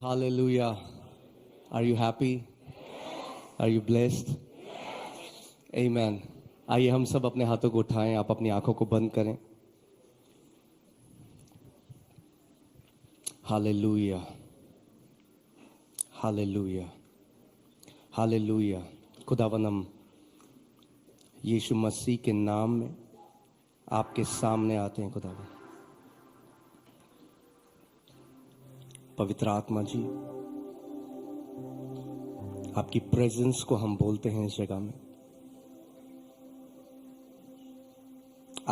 Hallelujah. Are you happy? Are you blessed? Amen. आइए हम सब अपने हाथों को उठाएं, आप अपनी आंखों को बंद करें. Hallelujah. Hallelujah. Hallelujah. खुदावन हम यीशु मसीह के नाम में आपके सामने आते हैं खुदावन. पवित्र आत्मा जी, आपकी प्रेजेंस को हम बोलते हैं इस जगह में.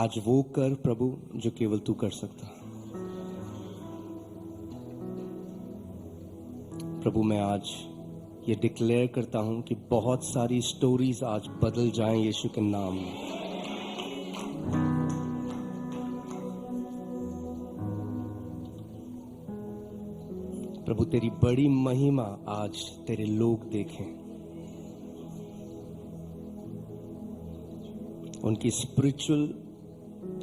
आज वो कर प्रभु जो केवल तू कर सकता. प्रभु मैं आज ये डिक्लेयर करता हूं कि बहुत सारी स्टोरीज आज बदल जाएं यीशु के नाम में. प्रभु तेरी बड़ी महिमा आज तेरे लोग देखें. उनकी स्पिरिचुअल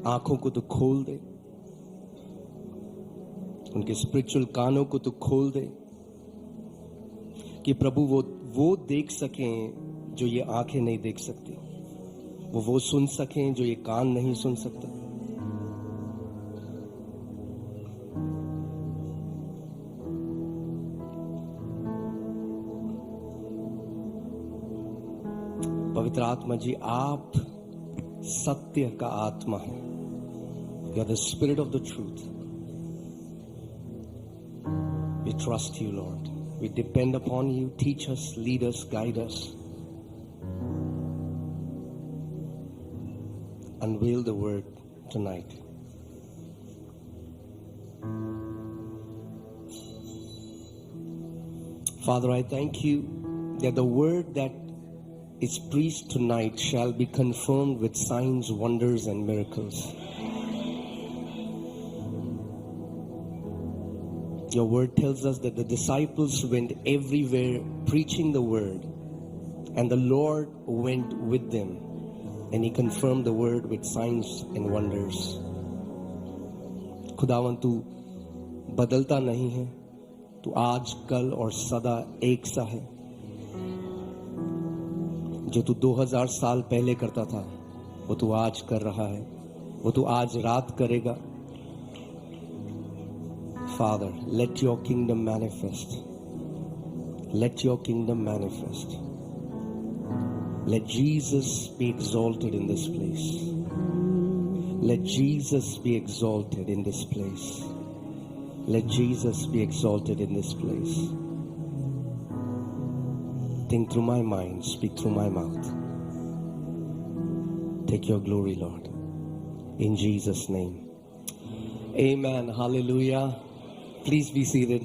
आंखों को तो खोल दे, उनके स्पिरिचुअल कानों को तो खोल दे कि प्रभु वो देख सकें जो ये आंखें नहीं देख सकती. वो सुन सकें जो ये कान नहीं सुन सकता. पवित्र आत्मा जी, आप सत्य का आत्मा है. You are the spirit of the truth. We trust you lord. We depend upon you. Teach us, lead us, guide us. Unveil the word tonight. Father, I thank you that the word that is preached tonight shall be confirmed with signs, wonders, and miracles. Your word tells us that the disciples went everywhere preaching the word, and the Lord went with them, and He confirmed the word with signs and wonders. खुदावन तू बदलता नहीं है. तू आज, कल और सदा एक सा है. जो तू 2000 साल पहले करता था वो तू आज कर रहा है. वो तू आज रात करेगा. Father, let your kingdom manifest. Let your kingdom manifest. Let Jesus be exalted in this place. Let Jesus be exalted in this place. Let Jesus be exalted in this place. Think through my mind, speak through my mouth. Take your glory, Lord. In Jesus' name. Amen. Hallelujah. Please be seated.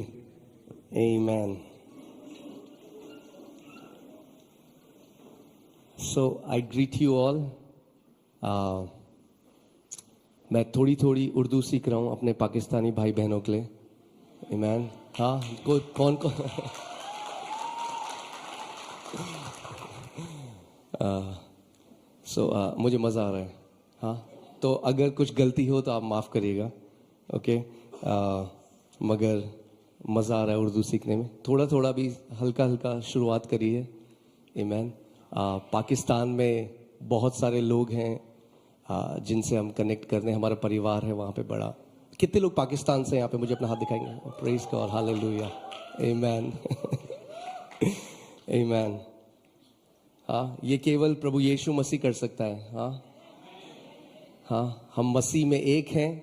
Amen. So I greet you all. मैं थोड़ी थोड़ी उर्दू सीख रहा हूँ अपने पाकिस्तानी भाई बहनों के लिए. Amen. हाँ, कौन मुझे मज़ा आ रहा है. हाँ, तो अगर कुछ गलती हो तो आप माफ़ करिएगा. ओके. मगर मज़ा आ रहा है उर्दू सीखने में. थोड़ा थोड़ा भी हल्का हल्का शुरुआत करिए. आमीन. पाकिस्तान में बहुत सारे लोग हैं जिनसे हम कनेक्ट कर रहे हैं. हमारा परिवार है वहाँ पे बड़ा. कितने लोग पाकिस्तान से यहाँ पे मुझे अपना हाथ दिखाएंगे? Praise God. हालेलुया. आमीन. आमीन. हाँ, ये केवल प्रभु यीशु मसीह कर सकता है. हाँ, हम मसीह में एक हैं.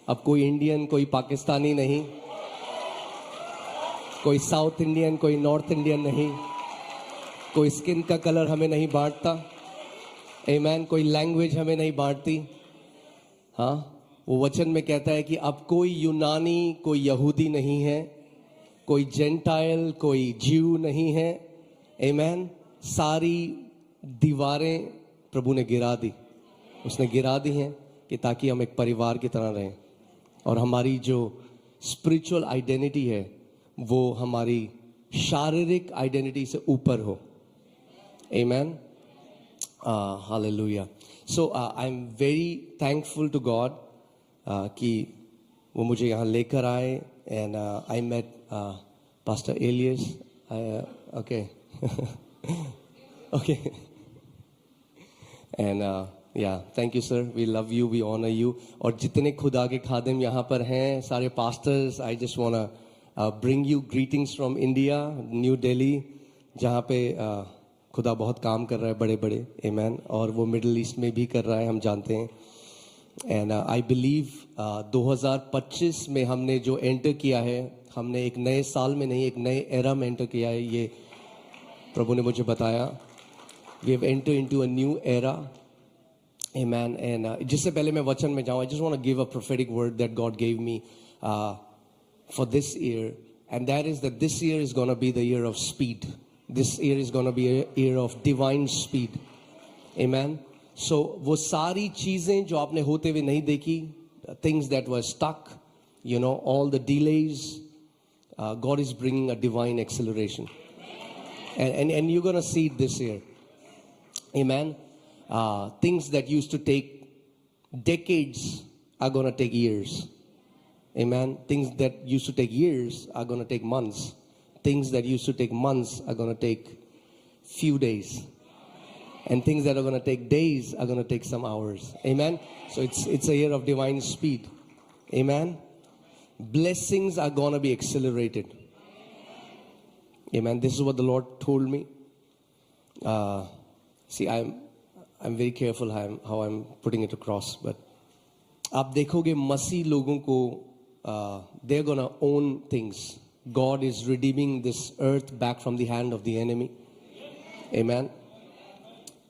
अब कोई इंडियन, कोई पाकिस्तानी नहीं, कोई साउथ इंडियन, कोई नॉर्थ इंडियन नहीं, कोई स्किन का कलर हमें नहीं बांटता. आमीन. कोई लैंग्वेज हमें नहीं बांटती. हाँ, वो वचन में कहता है कि अब कोई यूनानी, कोई यहूदी नहीं है, कोई जेंटाइल, कोई ज्यू नहीं है. आमीन. सारी दीवारें प्रभु ने गिरा दी. उसने गिरा दी हैं कि ताकि हम एक परिवार की तरह रहें. और हमारी जो स्पिरिचुअल आइडेंटिटी है वो हमारी शारीरिक आइडेंटिटी से ऊपर हो. Amen. Hallelujah. So I am very thankful to God कि वो मुझे यहाँ लेकर आए. And I met Pastor Elias, okay. Okay. And yeah, thank you sir, we love you, we honor you. और जितने खुदा के खादिम यहाँ पर हैं, सारे pastors, I just wanna bring you greetings from India, New Delhi, जहाँ पे खुदा बहुत काम कर रहा है बड़े बड़े, amen, और वो मिडिल ईस्ट में भी कर रहा है, हम जानते हैं. एंड आई बिलीव 2025 में हमने जो एंटर किया है, हमने एक नए साल में नहीं, एक नए एरा में एंटर किया है, ये प्रभु ने मुझे बताया. We have enter into a new era, amen. And जिससे पहले मैं वचन में जाऊं, I just want to give a prophetic word that God gave me for this year, and that is that this year is gonna be the year of speed. This year is gonna be a year of divine speed, amen. So वो सारी चीजें जो आपने होते हुए नहीं देखी, things that were stuck, you know, all the delays, God is bringing a divine acceleration, and you're going to see it this year, amen. Things that used to take decades are going to take years, amen. Things that used to take years are going to take months. Things that used to take months are going to take few days, and things that are going to take days are going to take some hours, amen. So it's a year of divine speed, amen. Blessings are going to be accelerated, amen. This is what the Lord told me. See, I'm very careful how I'm putting it across, but आप देखोगे मसीह लोगों को they're gonna own things. God is redeeming this earth back from the hand of the enemy, amen.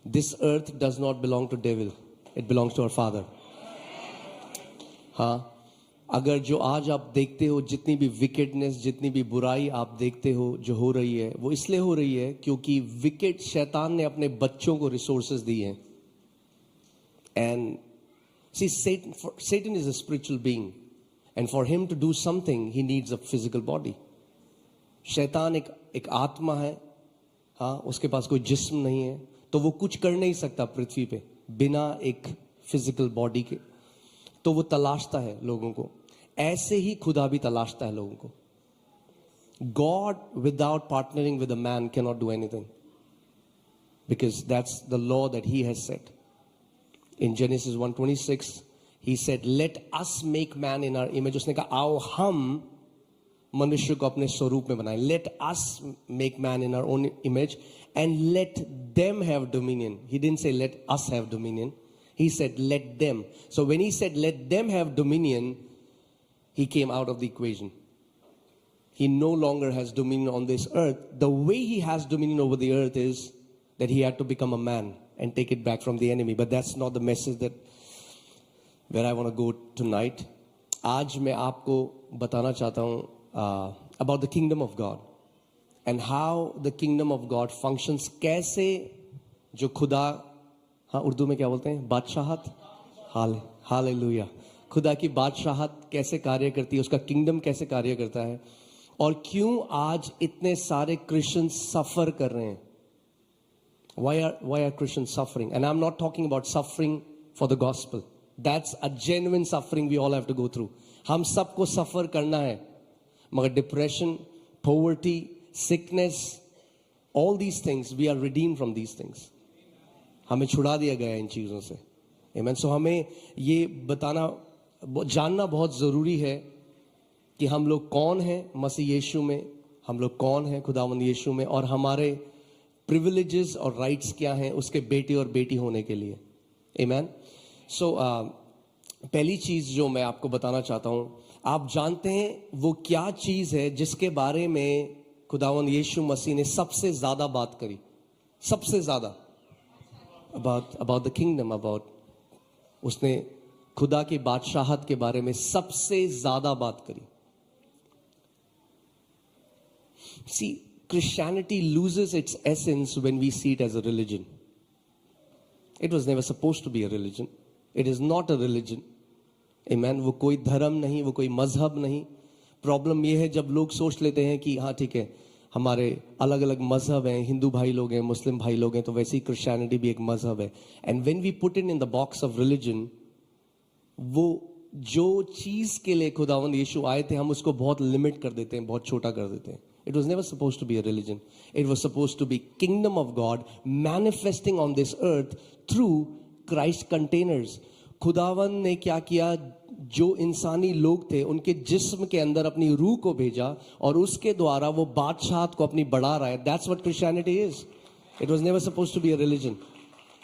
This earth does not belong to devil, it belongs to our Father. हाँ, अगर जो आज आप देखते हो, जितनी भी विकेटनेस, जितनी भी बुराई आप देखते हो जो हो रही है, वो इसलिए हो रही है क्योंकि विकेट शैतान ने अपने बच्चों को रिसोर्सेज दिए हैं. And see, Satan is a spiritual being, and for him to do something he needs a physical body. शैतान एक आत्मा है, हाँ, उसके पास कोई जिस्म नहीं है, तो वो कुछ कर नहीं सकता पृथ्वी पे बिना एक फिजिकल बॉडी के. तो वो तलाशता है लोगों को. ऐसे ही खुदा भी तलाशता है लोगों को. God without partnering with a man cannot do anything, because that's the law that he has set. In Genesis 1:26 he said, let us make man in our image. उसने कहा आओ हम मनुष्य को अपने स्वरूप में बनाएं. Let us make man in our own image and let them have dominion. He didn't say let us have dominion. He said let them. So when he said let them have dominion, he came out of the equation. He no longer has dominion on this earth. The way he has dominion over the earth is that he had to become a man and take it back from the enemy. But that's not the message that where I want to go tonight. आज मैं आपको बताना चाहता हूँ about the kingdom of God and how the kingdom of God functions. कैसे जो खुदा, हाँ उर्दू में क्या बोलते हैं, बादशाहत, हालेलुया, खुदा की बादशाहत कैसे कार्य करती है, उसका किंगडम कैसे कार्य करता है, और क्यों आज इतने सारे क्रिश्चियन सफर कर रहे हैं. Why are Christians suffering? And I'm not talking about suffering for the gospel. That's a genuine suffering we all have to go through. हम सबको सफर करना है, मगर depression, poverty, sickness, all these things, we are redeemed from these things. हमें छुड़ा दिया गया है इन चीज़ों से, आमेन. सो हमें ये बताना, जानना बहुत ज़रूरी है कि हम लोग कौन हैं मसीह यीशु में, हम लोग कौन हैं खुदावंद यीशु में, और हमारे प्रिविलेजेस और राइट्स क्या हैं उसके बेटे और बेटी होने के लिए, आमेन. सो पहली चीज़ जो मैं आपको बताना चाहता हूँ, आप जानते हैं वो क्या चीज़ है जिसके बारे में खुदावंद यीशु मसीह ने सबसे ज़्यादा बात करी, सबसे ज़्यादा, about the kingdom, about, उसने खुदा की बादशाहत के बारे में सबसे ज़्यादा बात करी. See, Christianity loses its essence when we see it as a religion. It was never supposed to be a religion. It is not a religion, amen. वो कोई धर्म नहीं, वो कोई मजहब नहीं. प्रॉब्लम ये है जब लोग सोच लेते हैं कि हाँ ठीक है, हमारे अलग अलग मजहब हैं, हिंदू भाई लोग हैं, मुस्लिम भाई लोग हैं, तो वैसे ही क्रिश्चियनिटी भी एक मजहब है. And when we put in the box of religion, वो जो चीज़ के लिए खुदावंद यीशु आए थे, हम उसको बहुत लिमिट कर देते हैं, बहुत छोटा कर देते हैं. It was never supposed to be a religion. It was supposed to be kingdom of God manifesting on this earth through Christ containers. खुदावन ने क्या किया, जो इंसानी लोग थे उनके जिस्म के अंदर अपनी रूह को भेजा और उसके द्वारा वो बादशाहत को अपनी बढ़ा रहा है. That's what Christianity is. It was never supposed to be a religion.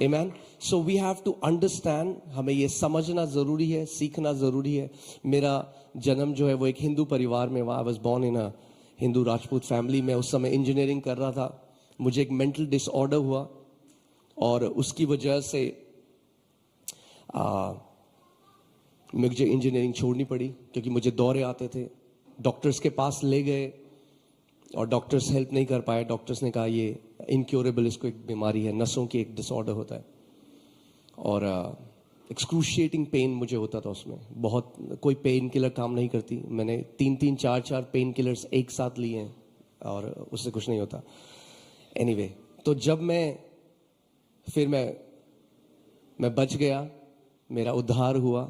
Amen. So we have to understand, हमें ये समझना जरूरी है, सीखना जरूरी है. मेरा जन्म जो है वो एक हिंदू परिवार में हुआ. I was born in a Hindu Rajput family में. उस समय इंजीनियरिंग कर रहा था. मुझे एक मेंटल डिसऑर्डर हुआ और उसकी वजह से मुझे इंजीनियरिंग छोड़नी पड़ी क्योंकि मुझे दौरे आते थे. डॉक्टर्स के पास ले गए और डॉक्टर्स हेल्प नहीं कर पाए. डॉक्टर्स ने कहा ये इनक्योरेबल, इसको एक बीमारी है, नसों की एक डिसऑर्डर होता है. और एक्सक्रूशिएटिंग पेन मुझे होता था उसमें बहुत. कोई पेन किलर काम नहीं करती. मैंने 3-3, 4-4 पेन किलर्स एक साथ लिए हैं और उससे कुछ नहीं होता. एनीवे, तो जब फिर मैं बच गया, मेरा उद्धार हुआ.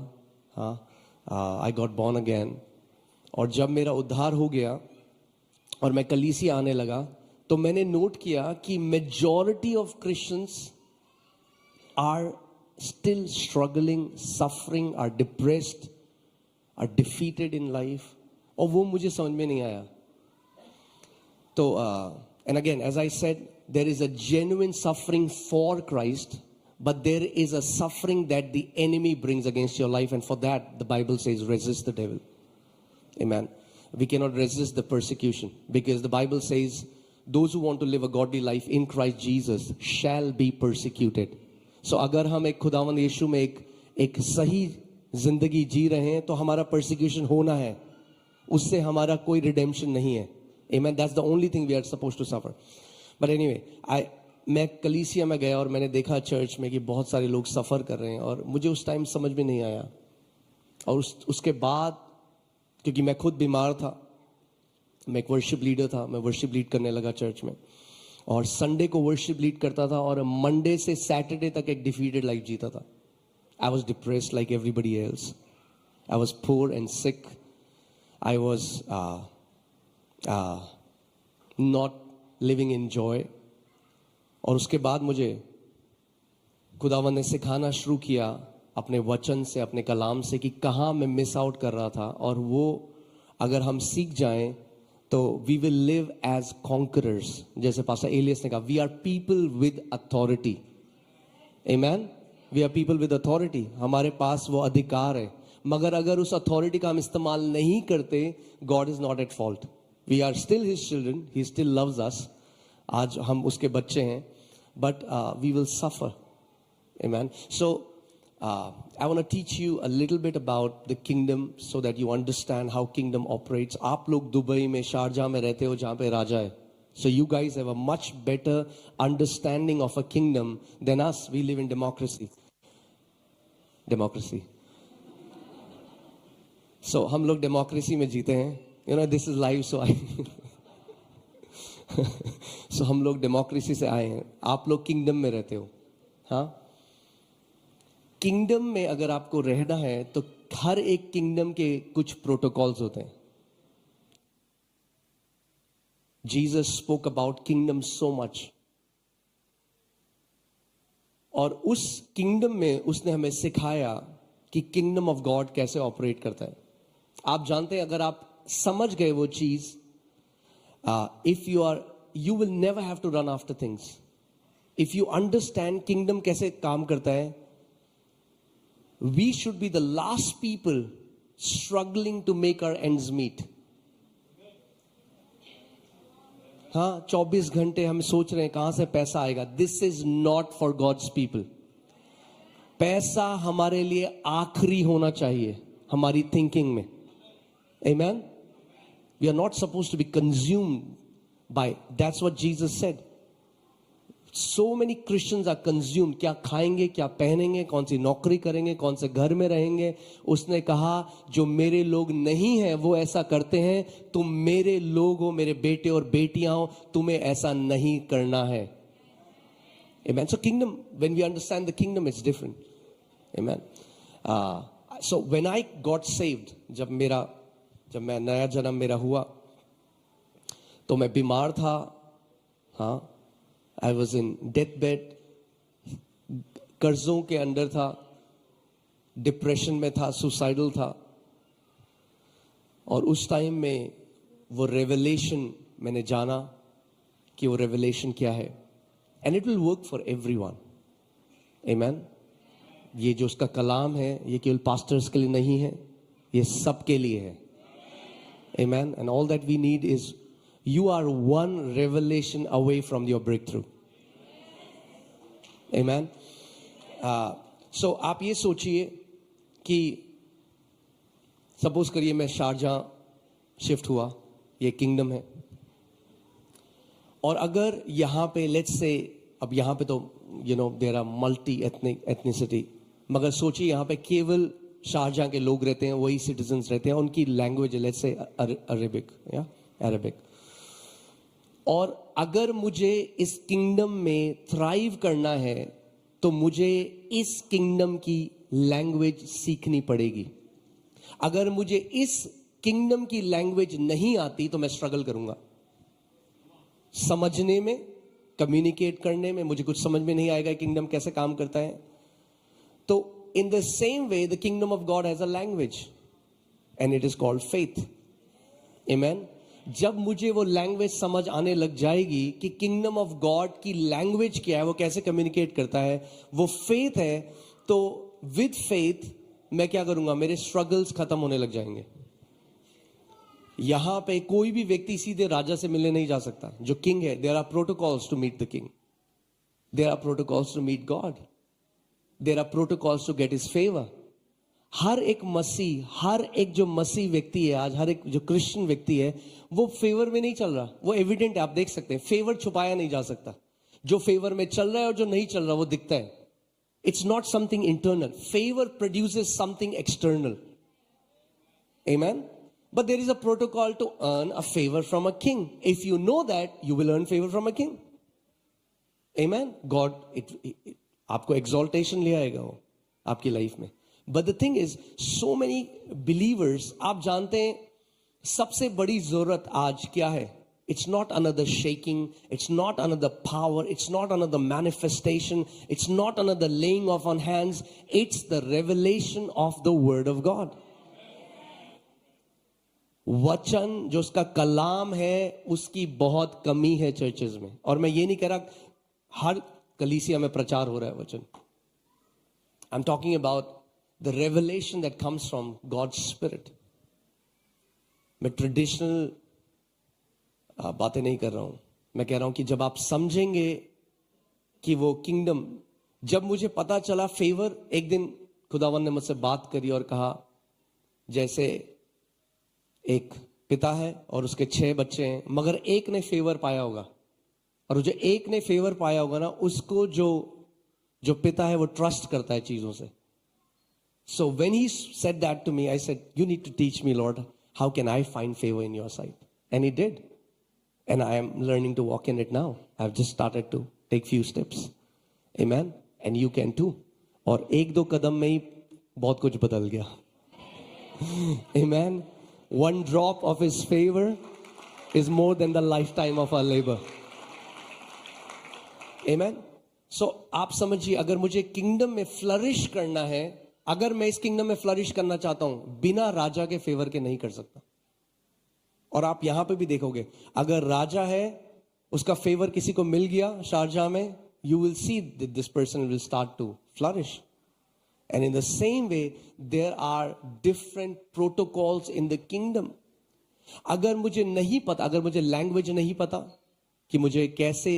हाँ, आई गॉट बॉर्न अगेन. और जब मेरा उद्धार हो गया और मैं कलीसिया आने लगा तो मैंने नोट किया कि majority of Christians are still struggling, suffering, are depressed, are defeated in life. और वो मुझे समझ में नहीं आया. तो and again as I said, there is a genuine suffering for Christ, but there is a suffering that the enemy brings against your life, and for that the Bible says resist the devil. Amen. We cannot resist the persecution because the Bible says those who want to live a godly life in Christ Jesus shall be persecuted. So अगर हम एक खुदावंद यीशु में एक सही जिंदगी जी रहे हैं तो हमारा persecution होना है. उससे हमारा कोई redemption नहीं है. Amen. That's the only thing we are supposed to suffer. But anyway, मैं कलीसिया में गया और मैंने देखा चर्च में कि बहुत सारे लोग सफ़र कर रहे हैं और मुझे उस टाइम समझ में नहीं आया. और उसके बाद क्योंकि मैं खुद बीमार था, मैं एक वर्शिप लीडर था, मैं वर्शिप लीड करने लगा चर्च में और संडे को वर्शिप लीड करता था और मंडे से सैटरडे तक एक डिफीटेड लाइफ जीता था. I was depressed like everybody else. I was poor and sick. I was not living in joy. और उसके बाद मुझे खुदावंद ने सिखाना शुरू किया अपने वचन से, अपने कलाम से कि कहाँ मैं मिस आउट कर रहा था. और वो अगर हम सीख जाएं तो we will live as conquerors. जैसे पास्टर एलियस ने कहा, we are people with authority. Amen. We are people with authority. हमारे पास वो अधिकार है, मगर अगर उस अथॉरिटी का हम इस्तेमाल नहीं करते, God is not at fault. We are still his children. He still loves us. आज हम उसके बच्चे हैं, but we will suffer. Amen. So I want to teach you a little bit about the kingdom so that you understand how kingdom operates. आप लोग Dubai में, Sharjah में रहते हो जहाँ पे राजा है. So you guys have a much better understanding of a kingdom than us. We live in democracy. So हम लोग democracy में जीते हैं. You know, this is live, so I so हम लोग डेमोक्रेसी से आए हैं. आप लोग किंगडम में रहते हो. हाँ, किंगडम में अगर आपको रहना है तो हर एक किंगडम के कुछ प्रोटोकॉल्स होते हैं. Jesus spoke about kingdom so much. और उस किंगडम में उसने हमें सिखाया कि किंगडम ऑफ गॉड कैसे ऑपरेट करता है. आप जानते हैं, अगर आप समझ गए वो चीज, if you will never have to run after things. If you understand kingdom कैसे काम करता है, we should be the last people struggling to make our ends meet. हाँ, 24 घंटे हम सोच रहे हैं कहां से पैसा आएगा. This is not for God's people. पैसा हमारे लिए आखिरी होना चाहिए हमारी थिंकिंग में. Amen. We are not supposed to be consumed by. That's what Jesus said. So many Christians are consumed. क्या खाएंगे, क्या पहनेंगे, कौन सी नौकरी करेंगे, कौन से घर में रहेंगे. उसने कहा जो मेरे लोग नहीं हैं वो ऐसा करते हैं. तुम मेरे लोग हो, मेरे बेटे और बेटियां हो, तुम्हें ऐसा नहीं करना है. Amen. So kingdom, when we understand the kingdom, it's different. Amen. So when I got saved, जब मैं नया जन्म मेरा हुआ, तो मैं बीमार था, हाँ, I was in death bed, कर्जों के अंदर था, डिप्रेशन में था, सुसाइडल था। और उस टाइम में वो रेवलेशन मैंने जाना कि वो रेवलेशन क्या है, and it will work for everyone, amen. ये जो उसका कलाम है ये केवल पास्टर्स के लिए नहीं है, ये सबके लिए है, amen. And all that we need is you are one revelation away from your breakthrough, amen. So आप ये सोचिए कि सपोज करिए मैं शारजाह शिफ्ट हुआ, ये किंगडम है, और अगर यहाँ पे लेट्स से, अब यहाँ पे तो देयर आर मल्टी एथनिसिटी, मगर सोचिए यहाँ पे केवल शारजाह के लोग रहते हैं, वही सिटीजन्स रहते हैं, उनकी लैंग्वेज लेट्स से अरेबिक या अरेबिक। और अगर मुझे इस किंगडम में थ्राइव करना है तो मुझे इस किंगडम की लैंग्वेज सीखनी पड़ेगी। अगर मुझे इस किंगडम की लैंग्वेज नहीं आती तो मैं स्ट्रगल करूंगा समझने में, कम्युनिकेट करने में, मुझे कुछ समझ में नहीं आएगा किंगडम कैसे काम करता है। तो in the same way the kingdom of God has a language and it is called faith, amen. जब मुझे वो लैंग्वेज समझ आने लग जाएगी कि किंगडम ऑफ गॉड की लैंग्वेज क्या है, वो कैसे कम्युनिकेट करता है, वो फेथ है, तो विद फेथ मैं क्या करूंगा, मेरे स्ट्रगल्स खत्म होने लग जाएंगे। यहां पे कोई भी व्यक्ति सीधे राजा से मिलने नहीं जा सकता, जो किंग है। There are protocols to meet the king, there are protocols to meet God, there are protocols to get his favour. हर एक मसीह, हर एक जो मसीह व्यक्ति है आज, हर एक जो क्रिश्चियन व्यक्ति है, वो फेवर में नहीं चल रहा, वो एविडेंट है, आप देख सकते हैं। फेवर छुपाया नहीं जा सकता, जो फेवर में चल रहा है और जो नहीं चल रहा वो दिखता है। It's not something internal, favour produces something external, amen. But there is a protocol to earn a favour from a king. If you know that you will earn favour from a king, amen. God आपको exaltation ले आएगा वो आपकी life में। But the thing is, so many believers, आप जानते हैं सबसे बड़ी जरूरत आज क्या है? It's not another shaking, it's not another power, it's not another manifestation, it's not another laying off on hands, it's the revelation of the word of God. वचन जो उसका कलाम है उसकी बहुत कमी है चर्चेज में। और मैं ये नहीं कह रहा हर कलीसिया में प्रचार हो रहा है वचन। I'm talking about the revelation that comes from God's Spirit. मैं ट्रेडिशनल बातें नहीं कर रहा हूं, मैं कह रहा हूं कि जब आप समझेंगे कि वो किंगडम, जब मुझे पता चला फेवर, एक दिन खुदावन ने मुझसे बात करी और कहा जैसे एक पिता है और उसके 6 बच्चे हैं, मगर एक ने फेवर पाया होगा, और जो एक ने फेवर पाया होगा ना, उसको जो पिता है वो ट्रस्ट करता है चीजों से। So when he said that to me, I said, you need to teach me, Lord, how can I find favor in your sight? And he did. And I am learning to walk in it now. I've just started to take few steps. Amen. And you can too. और 1-2 कदम में ही बहुत कुछ बदल गया। Amen. One drop of his favor is more than the lifetime of our labor. Amen. So आप समझिए, अगर मुझे किंगडम में फ्लरिश करना है, अगर मैं इस किंगडम में फ्लरिश करना चाहता हूं, बिना राजा के फेवर के नहीं कर सकता। और आप यहां पे भी देखोगे, अगर राजा है, उसका फेवर किसी को मिल गया शारजाह में, you will see that this person will start to flourish. And in the same way, there are different protocols in the kingdom. अगर मुझे नहीं पता, अगर मुझे लैंग्वेज नहीं पता कि मुझे कैसे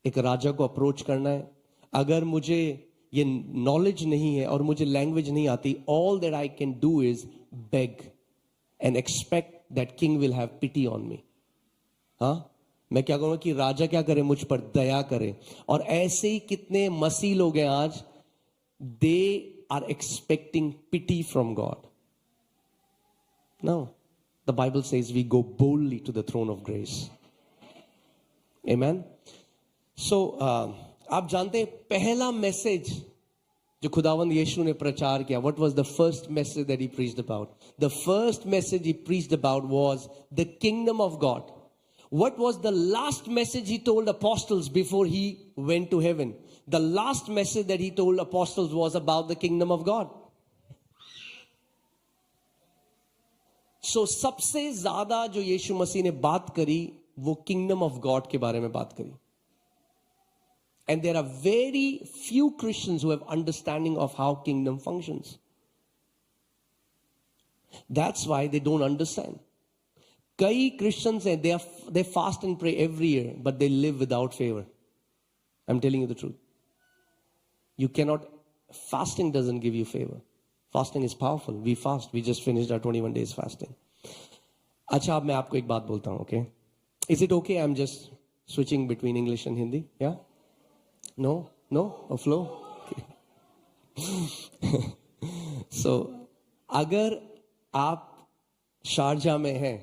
एक राजा को अप्रोच करना है, अगर मुझे ये नॉलेज नहीं है और मुझे लैंग्वेज नहीं आती, all that I can do is beg and expect that king will have pity on me. हाँ, मैं क्या करूंगा कि राजा क्या करे, मुझ पर दया करे। और ऐसे ही कितने मसीह लोग हैं आज, they are expecting pity from God. No, the Bible says we go boldly to the throne of grace. Amen. So आप जानते हैं पहला मैसेज जो खुदावंद यीशु ने प्रचार किया, what was the first message that he preached about? The first message he preached about was the kingdom of God. What was the last message he told apostles before he went to heaven? The last message that he told apostles was about the kingdom of God. So सबसे ज्यादा जो यीशु मसीह ने बात करी वो kingdom of God के बारे में बात करी. And there are very few Christians who have understanding of how kingdom functions. That's why they don't understand. कई Christians हैं, they fast and pray every year, but they live without favor. I'm telling you the truth. You cannot, fasting doesn't give you favor. Fasting is powerful. We fast. We just finished our 21 days fasting. अच्छा, अब मैं आपको एक बात बोलता हूँ, okay? Is it okay? I'm just switching between English and Hindi. Yeah? No? A flow? Okay. So, अगर आप शारजा में हैं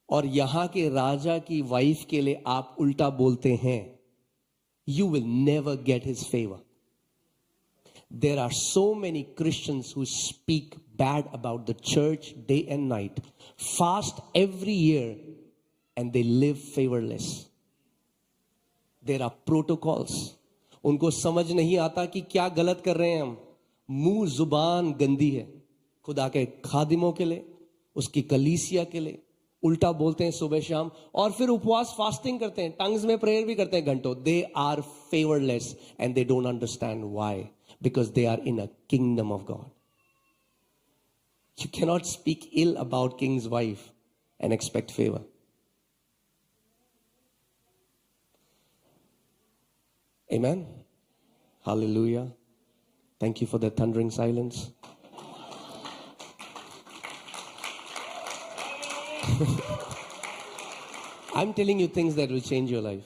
और यहां के राजा की वाइफ के लिए आप उल्टा बोलते हैं, you will never get his favor. There are so many Christians who speak bad about the church day and night, fast every year, and they live favorless. There are protocols. उनको समझ नहीं आता कि क्या गलत कर रहे हैं हम. मुंह जुबान गंदी है. खुदा के खादिमों के लिए, उसकी कलीसिया के लिए उल्टा बोलते हैं सुबह शाम, और फिर उपवास फास्टिंग करते हैं, टंग्स में प्रेयर भी करते हैं घंटों. They are favourless and they don't understand why, because they are in a kingdom of God. You cannot speak ill about king's wife and expect favour. Amen. Hallelujah. Thank you for the thundering silence. I'm telling you things that will change your life.